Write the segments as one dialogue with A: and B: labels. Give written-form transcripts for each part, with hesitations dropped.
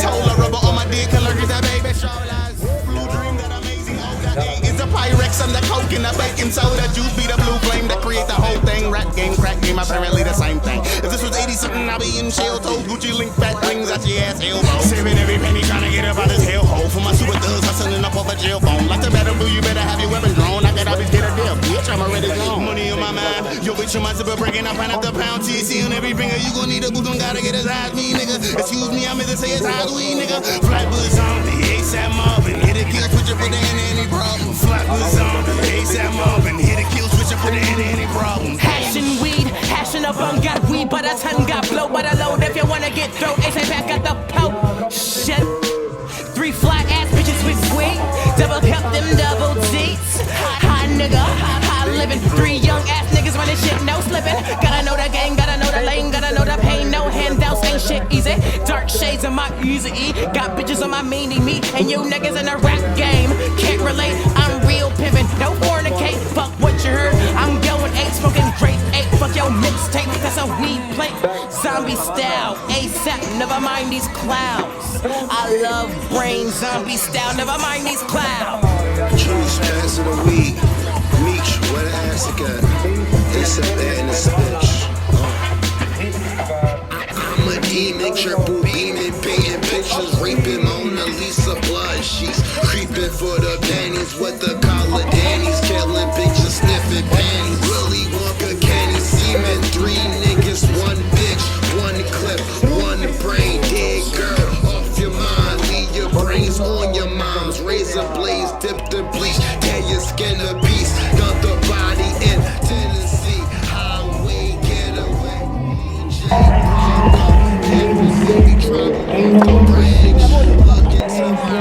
A: tolerable on my dick, allergic to baby shoulders. Blue dream that amazing older is a Pyrex, I'm the coke and the baking soda. Juice be the blue flame that create the whole thing. Rap game, crack game, apparently the same thing. If this was 80-something, I'll be in shell toes, Gucci link, fat rings out your ass elbow. Saving every penny, trying to get up out this hellhole. For my super thugs, hustling up off a jail phone. Like the battlefield, you better have your weapon drawn. I could always get a deal, bitch, I'm already gone. Money on my mind, yo bitch, you might be breaking up, pound after pound. TC on every finger, you gon' need a boot, don't gotta get his eyes, me nigga. Excuse me, I meant to say his eyes, we nigga. Flatbush on the ASAP Marvin, hit a kill switcher, put it in any problem. Flatbush on the ASAP Marvin, hit a kill switcher, put it in any problem.
B: Hashing weed, hashing up on got weed, but a ton got blow, but a load if you wanna get thrown. ASAP back at the po. Shit. 3 fly ass bitches with sweet, double cup them double D's. High nigga, high living. 3 young ass niggas running shit, no slipping. Gotta know the gang, gotta know the lane, gotta know the pain. No handouts, ain't shit easy. Dark shades of my easy E. Got bitches on my meanie me, and you niggas in the rap game can't relate. I'm real pimpin', no fornicate. Fuck what you heard. I'm going 8, smoking grape 8. Fuck your mixtape, that's a weed plate. Zombie style, ASAP, never mind these clouds. I love brain, zombie style, never mind these clouds.
C: Juice, pass of the weed. Meech, where the ass again? It's a bad this bitch. I'm a demon, triple beaming, painting pictures, raping Mona Lisa blood sheets, creeping for the panties with the collar Danny's, killing bitches, sniffing panties. Willy Wonka, candy semen, 3 niggas, 1 bitch, 1 clip, 1 brain, dead girl, off your mind, leave your brains on your mom's, razor blades, dip the bleach, tear your skin a piece, dump the body in Tennessee, highway getaway, Mississippi trouble, bridge, look into my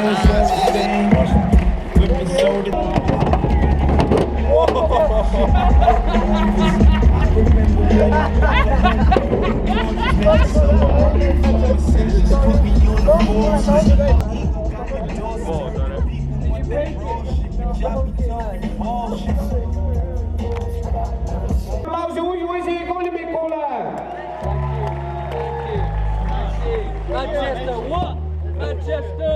D: Manchester, what? Manchester!